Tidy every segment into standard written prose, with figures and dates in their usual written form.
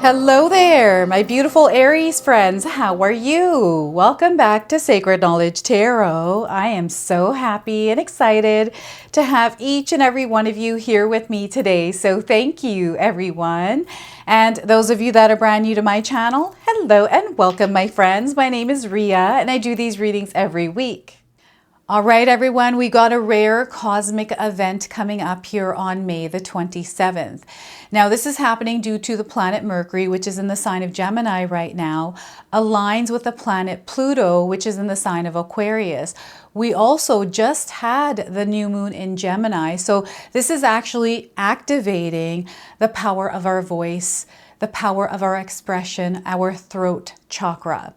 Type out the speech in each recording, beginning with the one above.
Hello there, my beautiful Aries friends. How are you? Welcome back to Sacred Knowledge Tarot. I am so happy and excited to have each and every one of you here with me today. So thank you, everyone. And those of you that are brand new to my channel, hello and welcome, my friends. My name is Ria and I do these readings every week. All right, everyone, we got a rare cosmic event coming up here on May the 27th. Now, this is happening due to the planet Mercury, which is in the sign of Gemini right now, aligns with the planet Pluto, which is in the sign of Aquarius. We also just had the new moon in Gemini. So this is actually activating the power of our voice, the power of our expression, our throat chakra.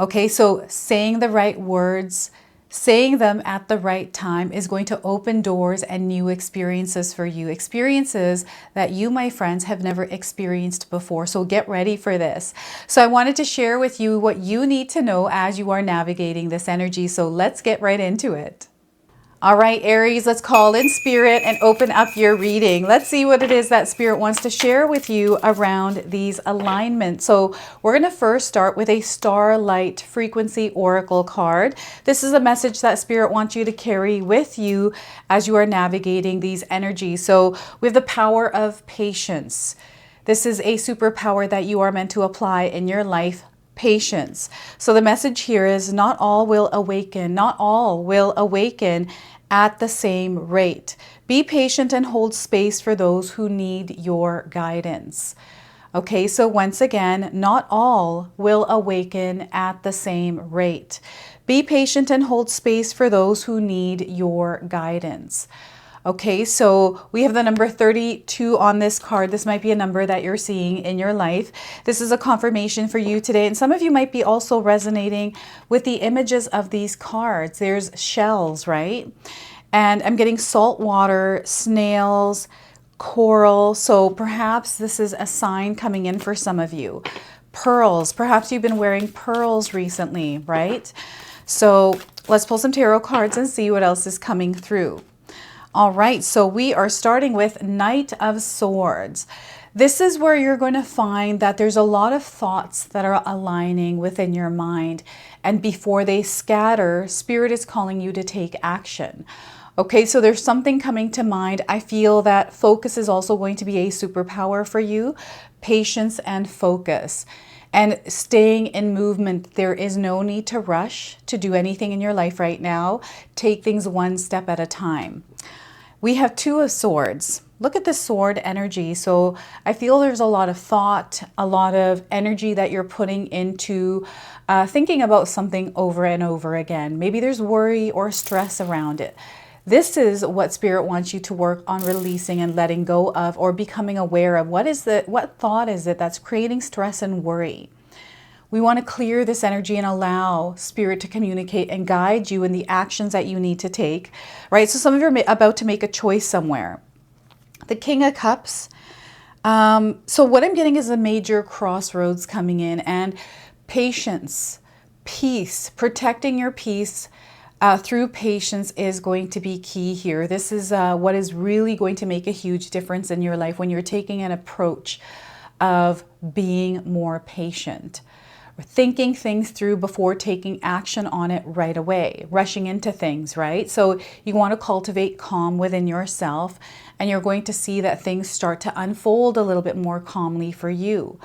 Okay, so saying the right words, saying them at the right time is going to open doors and new experiences for you. Experiences that you, my friends, have never experienced before. So get ready for this. So I wanted to share with you what you need to know as you are navigating this energy. So let's get right into it. All right, Aries, let's call in Spirit and open up your reading. Let's see what it is that Spirit wants to share with you around these alignments. So we're going to first start with a Starlight Frequency Oracle card. This is a message that Spirit wants you to carry with you as you are navigating these energies. So we have the power of patience. This is a superpower that you are meant to apply in your life. Patience. So the message here is not all will awaken. Not all will awaken at the same rate. Be patient and hold space for those who need your guidance. Okay, so once again, not all will awaken at the same rate. Be patient and hold space for those who need your guidance. Okay, so we have the number 32 on this card. This might be a number that you're seeing in your life. This is a confirmation for you today. And some of you might be also resonating with the images of these cards. There's shells, right? And I'm getting salt water, snails, coral. So perhaps this is a sign coming in for some of you. Pearls. Perhaps you've been wearing pearls recently, right? So let's pull some tarot cards and see what else is coming through. All right, so we are starting with Knight of Swords. This is where you're going to find that there's a lot of thoughts that are aligning within your mind. And before they scatter, Spirit is calling you to take action. Okay, so there's something coming to mind. I feel that focus is also going to be a superpower for you. Patience and focus. And staying in movement. There is no need to rush to do anything in your life right now. Take things one step at a time. We have Two of Swords. Look at the sword energy. So I feel there's a lot of thought, a lot of energy that you're putting into thinking about something over and over again. Maybe there's worry or stress around it. This is what Spirit wants you to work on releasing and letting go of, or becoming aware of. What thought is it that's creating stress and worry? We want to clear this energy and allow Spirit to communicate and guide you in the actions that you need to take, right? So some of you are about to make a choice somewhere. The King of Cups. So what I'm getting is a major crossroads coming in, and patience, peace, protecting your peace through patience is going to be key here. This is what is really going to make a huge difference in your life when you're taking an approach of being more patient. Thinking things through before taking action on it right away, rushing into things, right? So you want to cultivate calm within yourself, and you're going to see that things start to unfold a little bit more calmly for you.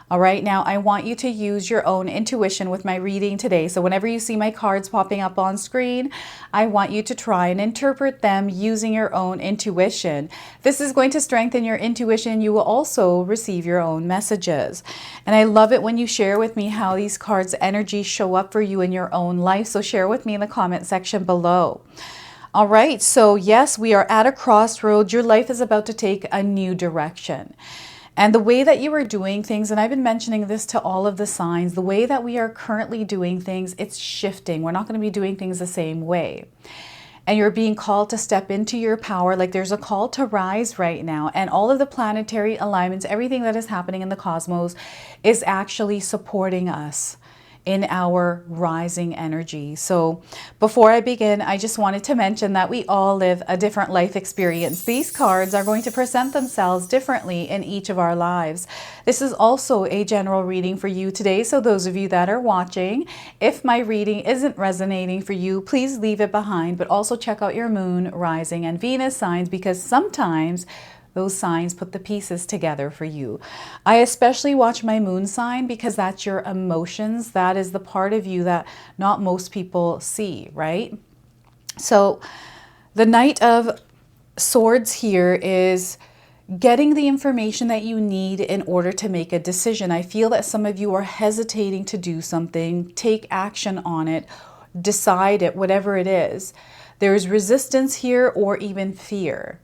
All right, now I want you to use your own intuition with my reading today. So whenever you see my cards popping up on screen, I want you to try and interpret them using your own intuition. This is going to strengthen your intuition. You will also receive your own messages. And I love it when you share with me how these cards' energies show up for you in your own life. So share with me in the comment section below. All right, so yes, we are at a crossroads. Your life is about to take a new direction. And the way that you are doing things, and I've been mentioning this to all of the signs, the way that we are currently doing things, it's shifting. We're not going to be doing things the same way. And you're being called to step into your power. Like there's a call to rise right now. And all of the planetary alignments, everything that is happening in the cosmos is actually supporting us in our rising energy. So before I begin, I just wanted to mention that we all live a different life experience. These cards are going to present themselves differently in each of our lives. This is also a general reading for you today. So those of you that are watching, if my reading isn't resonating for you, please leave it behind, but also check out your moon, rising, and Venus signs, because sometimes those signs put the pieces together for you. I especially watch my moon sign because that's your emotions. That is the part of you that not most people see, right? So the Knight of Swords here is getting the information that you need in order to make a decision. I feel that some of you are hesitating to do something, take action on it, decide it, whatever it is. There's resistance here or even fear.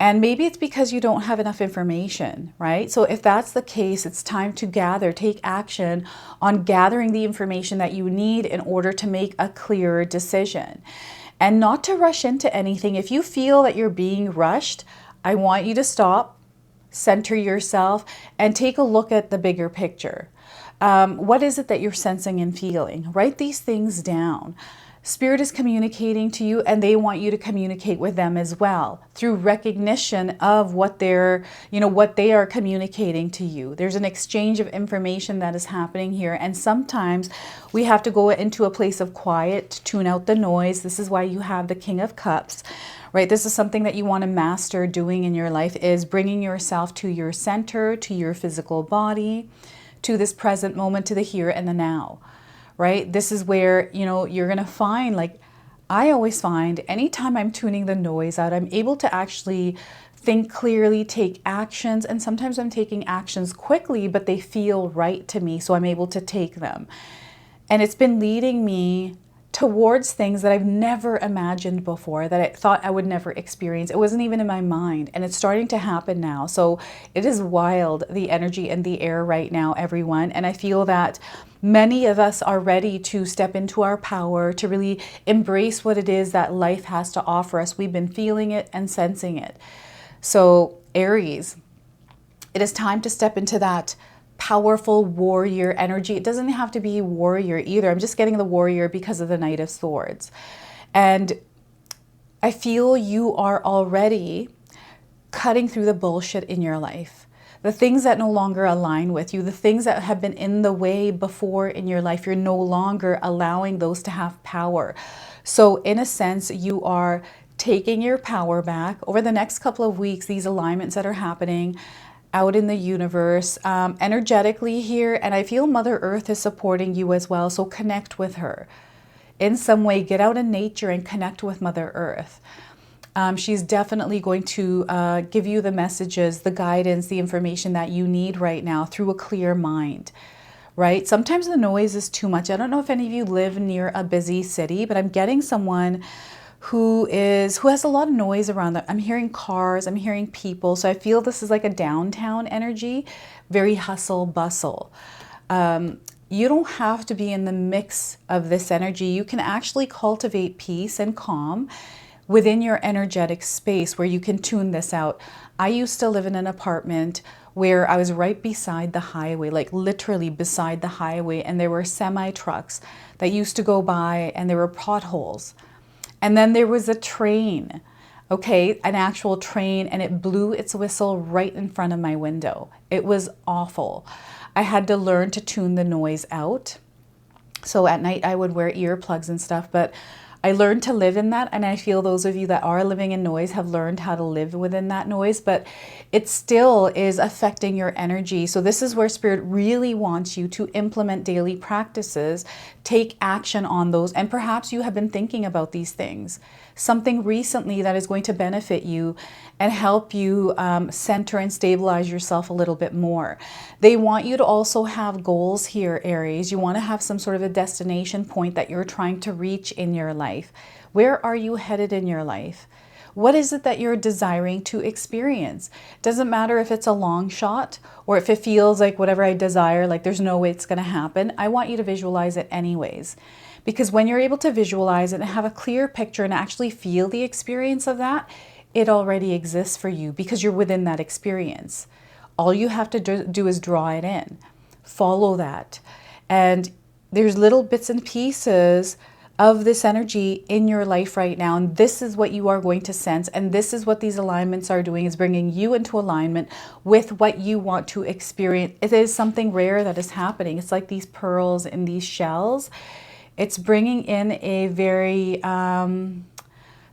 And maybe it's because you don't have enough information, right? So if that's the case, it's time to gather, take action on gathering the information that you need in order to make a clearer decision. And not to rush into anything. If you feel that you're being rushed, I want you to stop, center yourself, and take a look at the bigger picture. What is it that you're sensing and feeling? Write these things down. Spirit is communicating to you, and they want you to communicate with them as well through recognition of what they're, what they are communicating to you. There's an exchange of information that is happening here, and sometimes we have to go into a place of quiet to tune out the noise. This is why you have the King of Cups, right? This is something that you want to master doing in your life, is bringing yourself to your center, to your physical body, to this present moment, to the here and the now. Right? This is where, you're going to find, like, I always find anytime I'm tuning the noise out, I'm able to actually think clearly, take actions. And sometimes I'm taking actions quickly, but they feel right to me. So I'm able to take them. And it's been leading me towards things that I've never imagined before, that I thought I would never experience. It wasn't even in my mind, and it's starting to happen now. So it is wild, the energy in the air right now, everyone. And I feel that many of us are ready to step into our power, to really embrace what it is that life has to offer us. We've been feeling it and sensing it. So Aries, it is time to step into that powerful warrior energy. It doesn't have to be warrior either. I'm just getting the warrior because of the Knight of Swords. And I feel you are already cutting through the bullshit in your life. The things that no longer align with you, the things that have been in the way before in your life, you're no longer allowing those to have power. So in a sense, you are taking your power back. Over the next couple of weeks, these alignments that are happening out in the universe, energetically here, and I feel Mother Earth is supporting you as well, so connect with her. In some way, get out in nature and connect with Mother Earth. She's definitely going to give you the messages, the guidance, the information that you need right now through a clear mind, right? Sometimes the noise is too much. I don't know if any of you live near a busy city, but I'm getting someone who has a lot of noise around them. I'm hearing cars, I'm hearing people. So I feel this is like a downtown energy, very hustle bustle. You don't have to be in the mix of this energy. You can actually cultivate peace and calm within your energetic space where you can tune this out. I used to live in an apartment where I was right beside the highway, like literally beside the highway, and there were semi trucks that used to go by, and there were potholes. And then there was a train, okay, an actual train, and it blew its whistle right in front of my window. It was awful. I had to learn to tune the noise out. So at night I would wear earplugs and stuff, but I learned to live in that, and I feel those of you that are living in noise have learned how to live within that noise, but it still is affecting your energy. So this is where Spirit really wants you to implement daily practices, take action on those, and perhaps you have been thinking about these things, something recently that is going to benefit you and help you center and stabilize yourself a little bit more. They want you to also have goals here, Aries. You want to have some sort of a destination point that you're trying to reach in your life. Where are you headed in your life? What is it that you're desiring to experience? Doesn't matter if it's a long shot or if it feels like whatever I desire, like there's no way it's going to happen. I want you to visualize it anyways. Because when you're able to visualize it and have a clear picture and actually feel the experience of that, it already exists for you because you're within that experience. All you have to do is draw it in, follow that. And there's little bits and pieces of this energy in your life right now, and this is what you are going to sense, and this is what these alignments are doing, is bringing you into alignment with what you want to experience. It is something rare that is happening. It's like these pearls in these shells. It's bringing in a very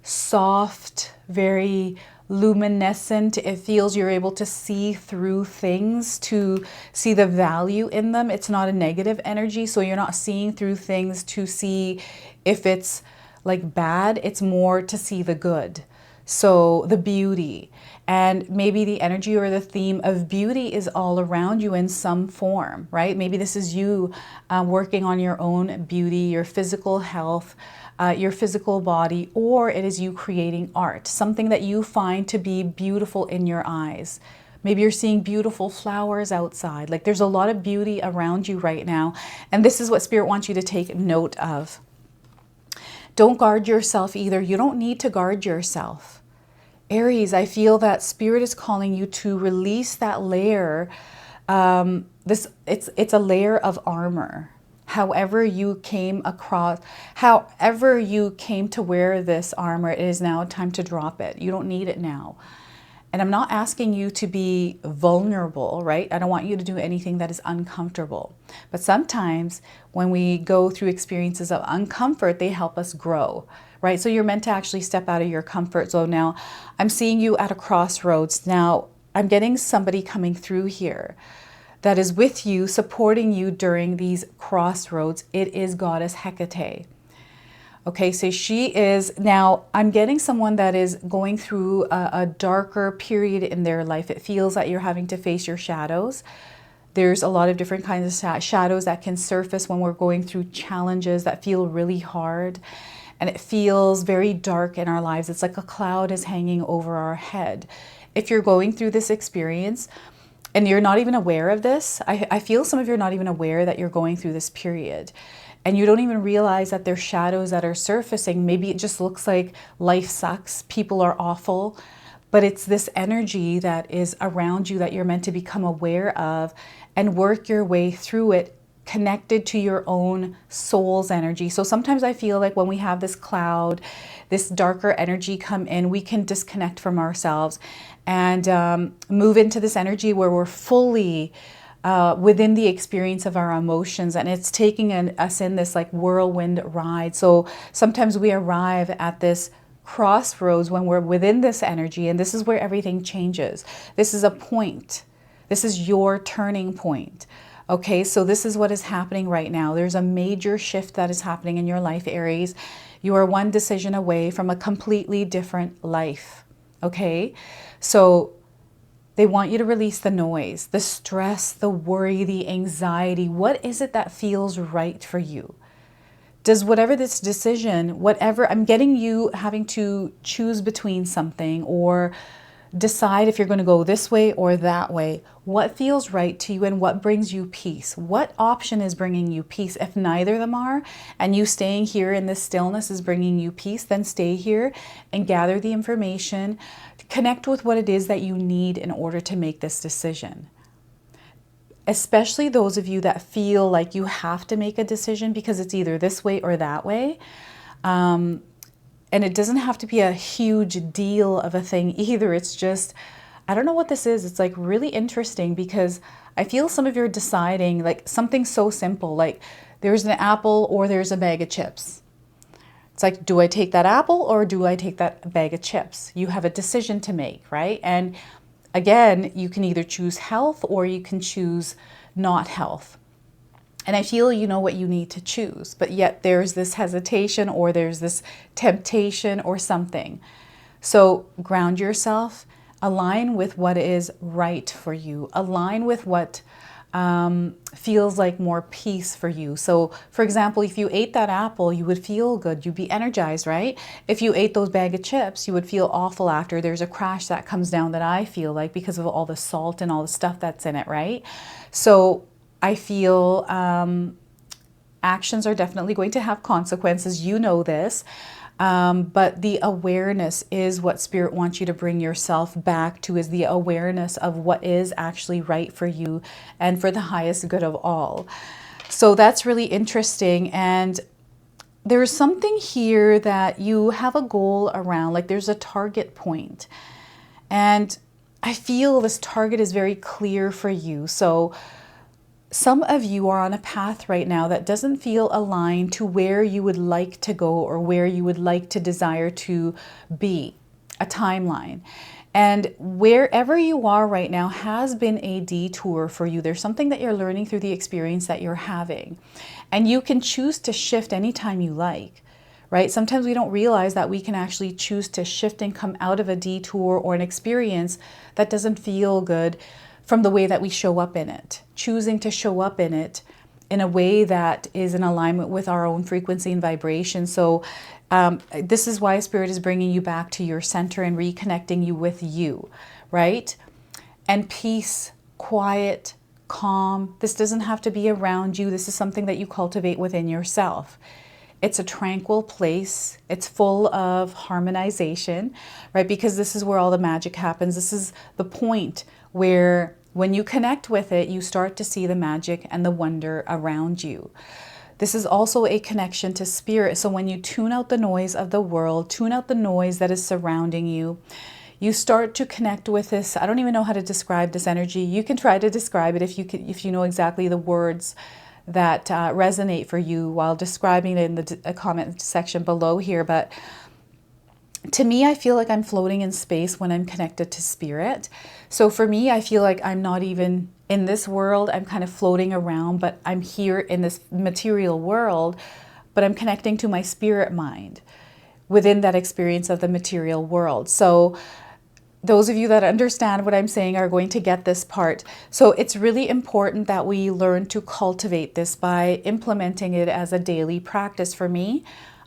soft, very luminescent. It feels you're able to see through things, to see the value in them. It's not a negative energy, so you're not seeing through things to see if it's like bad. It's more to see the good, so the beauty. And maybe the energy or the theme of beauty is all around you in some form, right? Maybe this is you working on your own beauty, your physical health, your physical body, or it is you creating art, something that you find to be beautiful in your eyes. Maybe you're seeing beautiful flowers outside. Like, there's a lot of beauty around you right now. And this is what Spirit wants you to take note of. Don't guard yourself either. You don't need to guard yourself. Aries, I feel that Spirit is calling you to release that layer. It's a layer of armor. However you came to wear this armor, it is now time to drop it. You don't need it now. And I'm not asking you to be vulnerable, right? I don't want you to do anything that is uncomfortable. But sometimes when we go through experiences of uncomfort, they help us grow, right? So you're meant to actually step out of your comfort zone. Now, I'm seeing you at a crossroads. Now, I'm getting somebody coming through here that is with you, supporting you during these crossroads. It is Goddess Hecate. Okay, so she is, now I'm getting someone that is going through a darker period in their life. It feels that you're having to face your shadows. There's a lot of different kinds of shadows that can surface when we're going through challenges that feel really hard. And it feels very dark in our lives. It's like a cloud is hanging over our head. If you're going through this experience, and you're not even aware of this, I feel some of you are not even aware that you're going through this period. And you don't even realize that there's shadows that are surfacing. Maybe it just looks like life sucks, people are awful, but it's this energy that is around you that you're meant to become aware of and work your way through it, connected to your own soul's energy. So sometimes I feel like when we have this cloud, this darker energy come in, we can disconnect from ourselves and move into this energy where we're fully within the experience of our emotions, and it's taking us in this like whirlwind ride. So sometimes we arrive at this crossroads when we're within this energy, and this is where everything changes. This is a point. This is your turning point. Okay, so this is what is happening right now. There's a major shift that is happening in your life, Aries. You are one decision away from a completely different life. Okay, so they want you to release the noise, the stress, the worry, the anxiety. What is it that feels right for you? Does whatever this decision, whatever, I'm getting you having to choose between something or decide if you're going to go this way or that way. What feels right to you and what brings you peace? What option is bringing you peace? If neither of them are, and you staying here in this stillness is bringing you peace, then stay here and gather the information. Connect with what it is that you need in order to make this decision. Especially those of you that feel like you have to make a decision because it's either this way or that way. And it doesn't have to be a huge deal of a thing either. It's just, I don't know what this is. It's like really interesting because I feel some of you are deciding like something so simple, like there's an apple or there's a bag of chips. It's like, do I take that apple or do I take that bag of chips? You have a decision to make, right? And again, you can either choose health or you can choose not health. And I feel you know what you need to choose, but yet there's this hesitation or there's this temptation or something. So ground yourself, align with what is right for you, align with what feels like more peace for you. So for example, if you ate that apple, you would feel good, you'd be energized, right? If you ate those bag of chips, you would feel awful after. There's a crash that comes down that I feel like because of all the salt and all the stuff that's in it, right? So I feel actions are definitely going to have consequences. You know this. But the awareness is what Spirit wants you to bring yourself back to, is the awareness of what is actually right for you and for the highest good of all. So that's really interesting. And there's something here that you have a goal around, like there's a target point. And I feel this target is very clear for you. So some of you are on a path right now that doesn't feel aligned to where you would like to go or where you would like to desire to be, a timeline. And wherever you are right now has been a detour for you. There's something that you're learning through the experience that you're having. And you can choose to shift anytime you like, right? Sometimes we don't realize that we can actually choose to shift and come out of a detour or an experience that doesn't feel good from the way that we show up in it, choosing to show up in it in a way that is in alignment with our own frequency and vibration. So this is why Spirit is bringing you back to your center and reconnecting you with you, right? And peace, quiet, calm. This doesn't have to be around you. This is something that you cultivate within yourself. It's a tranquil place. It's full of harmonization, right? Because this is where all the magic happens. This is the point where when you connect with it, you start to see the magic and the wonder around you. This is also a connection to spirit. So when you tune out the noise of the world, tune out the noise that is surrounding you, you start to connect with this. I don't even know how to describe this energy. You can try to describe it if you know exactly the words that resonate for you while describing it in the comment section below here. But to me, I feel like I'm floating in space when I'm connected to spirit. So for me, I feel like I'm not even in this world. I'm kind of floating around, but I'm here in this material world, but I'm connecting to my spirit mind within that experience of the material world. So those of you that understand what I'm saying are going to get this part. So it's really important that we learn to cultivate this by implementing it as a daily practice. For me,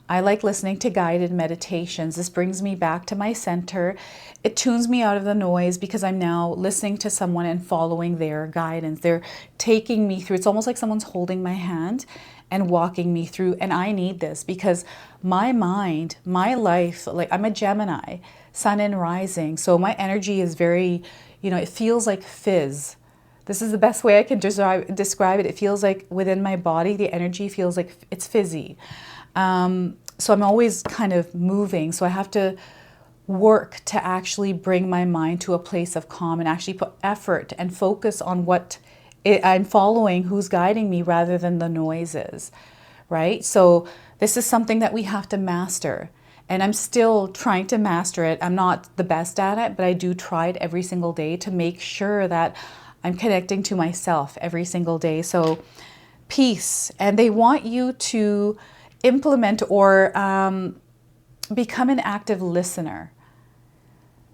I like listening to guided meditations. This brings me back to my center. It tunes me out of the noise because I'm now listening to someone and following their guidance. They're taking me through. It's almost like someone's holding my hand and walking me through. And I need this because my mind, my life, like I'm a Gemini, sun and rising. So my energy is very, it feels like fizz. This is the best way I can describe it. It feels like within my body, the energy feels like it's fizzy. So I'm always kind of moving. So I have to work to actually bring my mind to a place of calm and actually put effort and focus on what I'm following, who's guiding me rather than the noises, right? So this is something that we have to master. And I'm still trying to master it. I'm not the best at it, but I do try it every single day to make sure that I'm connecting to myself every single day. So peace. And they want you to implement or become an active listener.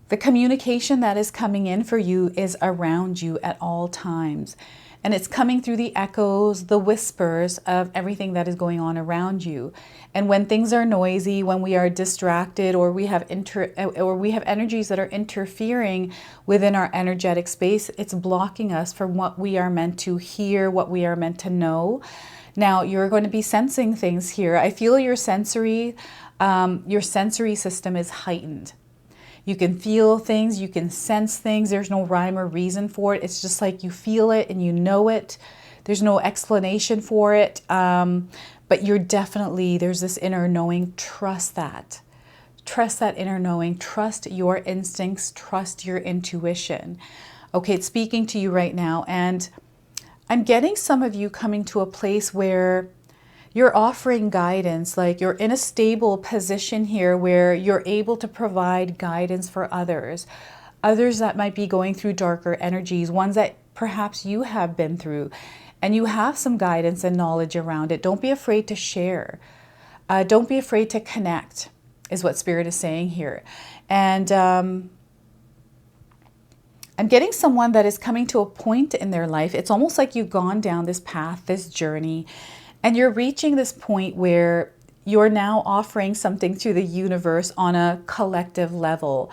The communication that is coming in for you is around you at all times. And it's coming through the echoes, the whispers of everything that is going on around you. And when things are noisy, when we are distracted, or we have energies that are interfering within our energetic space, it's blocking us from what we are meant to hear, what we are meant to know. Now, you're going to be sensing things here. I feel your sensory system is heightened. You can feel things, you can sense things. There's no rhyme or reason for it. It's just like you feel it and you know it. There's no explanation for it. But you're definitely, there's this inner knowing. Trust that. Trust that inner knowing. Trust your instincts. Trust your intuition. Okay, it's speaking to you right now. And I'm getting some of you coming to a place where you're offering guidance, like you're in a stable position here where you're able to provide guidance for others that might be going through darker energies, ones that perhaps you have been through, and you have some guidance and knowledge around it. Don't be afraid to share. Don't be afraid to connect, is what Spirit is saying here. And I'm getting someone that is coming to a point in their life. It's almost like you've gone down this path, this journey, and you're reaching this point where you're now offering something to the universe on a collective level,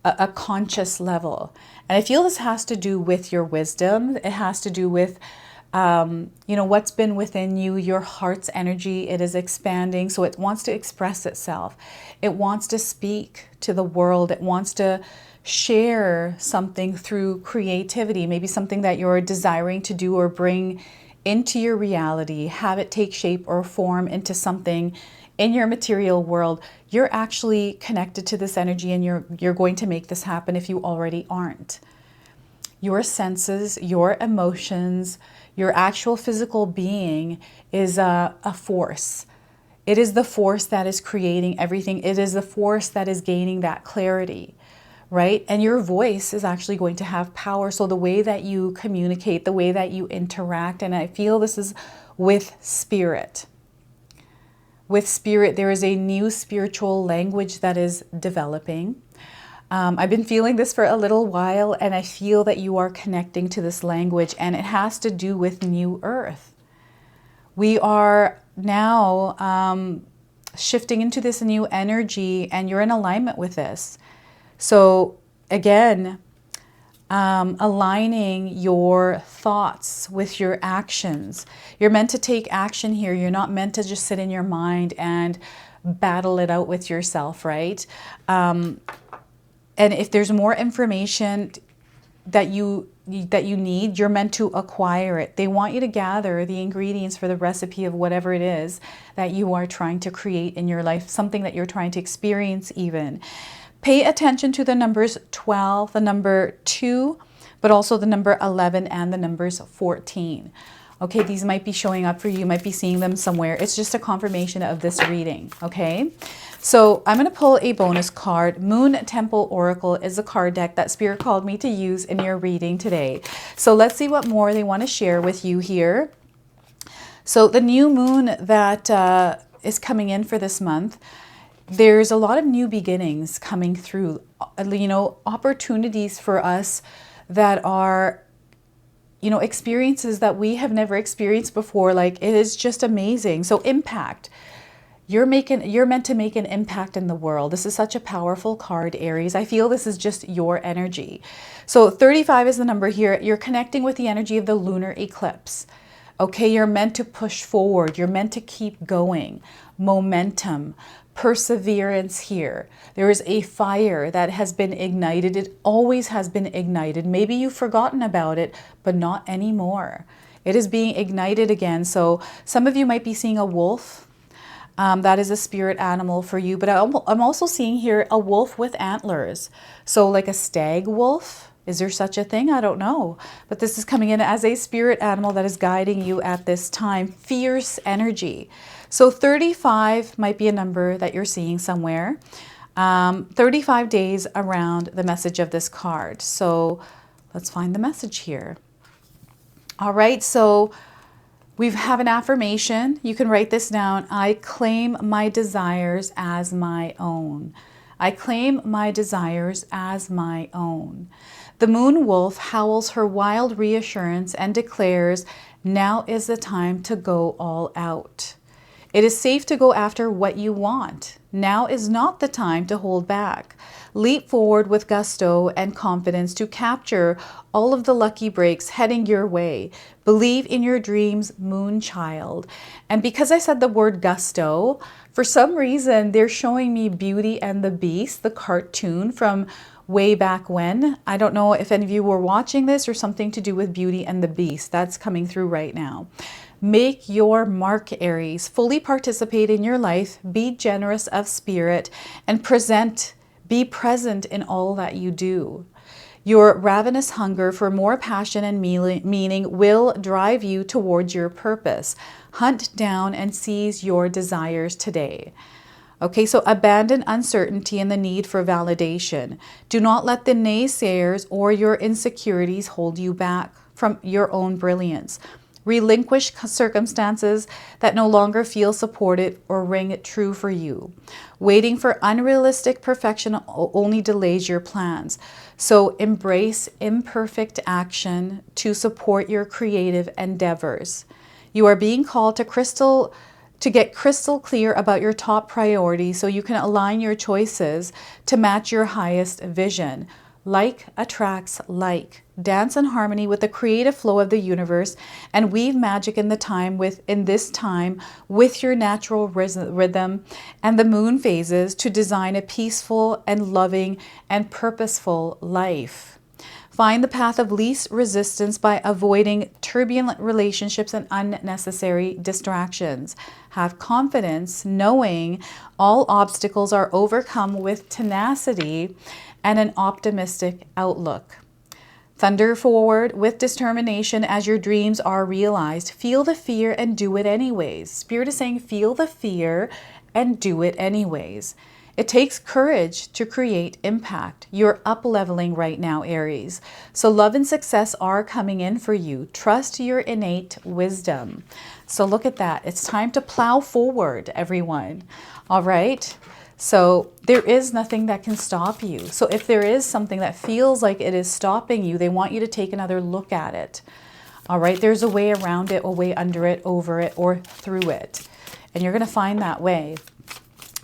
a conscious level. And I feel this has to do with your wisdom. It has to do with, what's been within you, your heart's energy. It is expanding. So it wants to express itself. It wants to speak to the world. It wants to share something through creativity, maybe something that you're desiring to do or bring into your reality, have it take shape or form into something in your material world, you're actually connected to this energy, and you're going to make this happen if you already aren't. Your senses, your emotions, your actual physical being is a force. It is the force that is creating everything. It is the force that is gaining that clarity, right? And your voice is actually going to have power. So the way that you communicate, the way that you interact, and I feel this is with spirit. With spirit, there is a new spiritual language that is developing. I've been feeling this for a little while, and I feel that you are connecting to this language, and it has to do with New Earth. We are now shifting into this new energy, and you're in alignment with this. So again, aligning your thoughts with your actions. You're meant to take action here. You're not meant to just sit in your mind and battle it out with yourself, right? And if there's more information that you need, you're meant to acquire it. They want you to gather the ingredients for the recipe of whatever it is that you are trying to create in your life, something that you're trying to experience even. Pay attention to the numbers 12, the number 2, but also the number 11 and the numbers 14. Okay, these might be showing up for you. You might be seeing them somewhere. It's just a confirmation of this reading, okay? So I'm going to pull a bonus card. Moon Temple Oracle is a card deck that Spirit called me to use in your reading today. So let's see what more they want to share with you here. So the new moon that is coming in for this month, there's a lot of new beginnings coming through, you know, opportunities for us that are, you know, experiences that we have never experienced before. Like, it is just amazing. So impact. You're meant to make an impact in the world. This is such a powerful card, Aries. I feel this is just your energy. So 35 is the number here. You're connecting with the energy of the lunar eclipse. Okay, you're meant to push forward. You're meant to keep going. Momentum, perseverance here. There is a fire that has been ignited. It always has been ignited. Maybe you've forgotten about it, but not anymore. It is being ignited again. So some of you might be seeing a wolf. That is a spirit animal for you. But I'm also seeing here a wolf with antlers. So like a stag wolf. Is there such a thing? I don't know. But this is coming in as a spirit animal that is guiding you at this time. Fierce energy. So 35 might be a number that you're seeing somewhere. 35 days around the message of this card. So let's find the message here. All right, so we have an affirmation. You can write this down. I claim my desires as my own. I claim my desires as my own. The moon wolf howls her wild reassurance and declares, now is the time to go all out. It is safe to go after what you want. Now is not the time to hold back. Leap forward with gusto and confidence to capture all of the lucky breaks heading your way. Believe in your dreams, moon child. And because I said the word gusto, for some reason, they're showing me Beauty and the Beast, the cartoon from way back when. I don't know if any of you were watching this or something to do with Beauty and the Beast. That's coming through right now. Make your mark, Aries. Fully participate in your life. Be generous of spirit and be present in all that you do. Your ravenous hunger for more passion and meaning will drive you towards your purpose. Hunt down and seize your desires today. Okay, so abandon uncertainty and the need for validation. Do not let the naysayers or your insecurities hold you back from your own brilliance. Relinquish circumstances that no longer feel supported or ring true for you. Waiting for unrealistic perfection only delays your plans. So embrace imperfect action to support your creative endeavors. You are being called to get crystal clear about your top priorities so you can align your choices to match your highest vision. Like attracts like. Dance in harmony with the creative flow of the universe and weave magic in this time with your natural rhythm and the moon phases to design a peaceful and loving and purposeful life. Find the path of least resistance by avoiding turbulent relationships and unnecessary distractions. Have confidence, knowing all obstacles are overcome with tenacity and an optimistic outlook. Thunder forward with determination as your dreams are realized. Feel the fear and do it anyways. Spirit is saying feel the fear and do it anyways. It takes courage to create impact. You're up-leveling right now, Aries. So love and success are coming in for you. Trust your innate wisdom. So look at that. It's time to plow forward, everyone. All right? So there is nothing that can stop you. So if there is something that feels like it is stopping you, they want you to take another look at it. All right? There's a way around it, a way under it, over it, or through it. And you're going to find that way.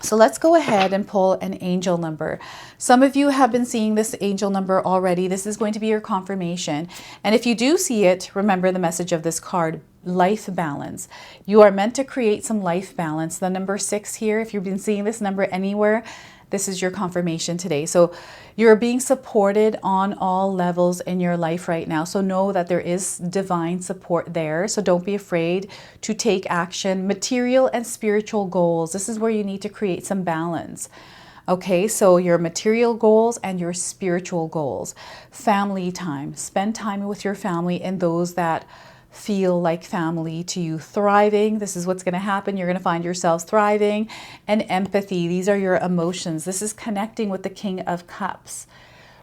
So let's go ahead and pull an angel number. Some of you have been seeing this angel number already. This is going to be your confirmation. And if you do see it, remember the message of this card, life balance. You are meant to create some life balance. The number 6 here, if you've been seeing this number anywhere, this is your confirmation today. So you're being supported on all levels in your life right now. So know that there is divine support there. So don't be afraid to take action. Material and spiritual goals. This is where you need to create some balance. Okay, so your material goals and your spiritual goals. Family time. Spend time with your family and those that feel like family to you. Thriving, this is what's going to happen. You're going to find yourselves thriving. And empathy, these are your emotions. This is connecting with the King of Cups,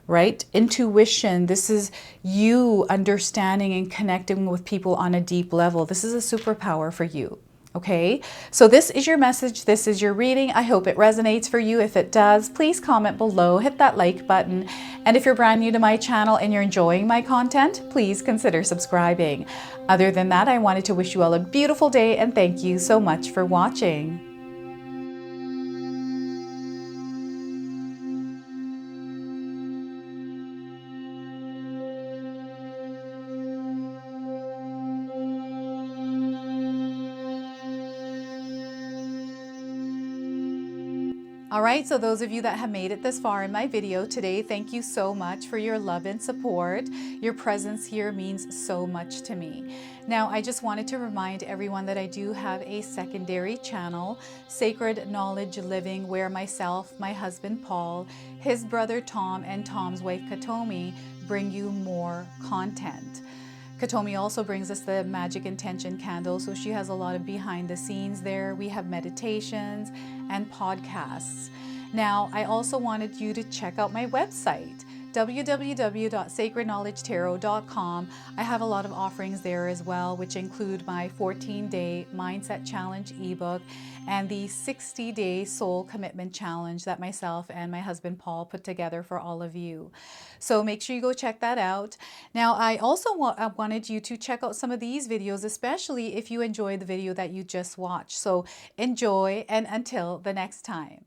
right? Intuition, this is you understanding and connecting with people on a deep level. This is a superpower for you. Okay, so this is your message. This is your reading. I hope it resonates for you. If it does, please comment below, hit that like button. And if you're brand new to my channel and you're enjoying my content, please consider subscribing. Other than that, I wanted to wish you all a beautiful day and thank you so much for watching. All right, so those of you that have made it this far in my video today, thank you so much for your love and support. Your presence here means so much to me. Now, I just wanted to remind everyone that I do have a secondary channel, Sacred Knowledge Living, where myself, my husband Paul, his brother Tom, and Tom's wife Katomi bring you more content. Katomi also brings us the Magic Intention candle, so she has a lot of behind the scenes there. We have meditations and podcasts. Now, I also wanted you to check out my website, www.sacredknowledgetarot.com. I have a lot of offerings there as well, which include my 14-day Mindset Challenge ebook and the 60-day Soul Commitment Challenge that myself and my husband Paul put together for all of you. So make sure you go check that out. Now, I also wanted you to check out some of these videos, especially if you enjoyed the video that you just watched. So enjoy, and until the next time.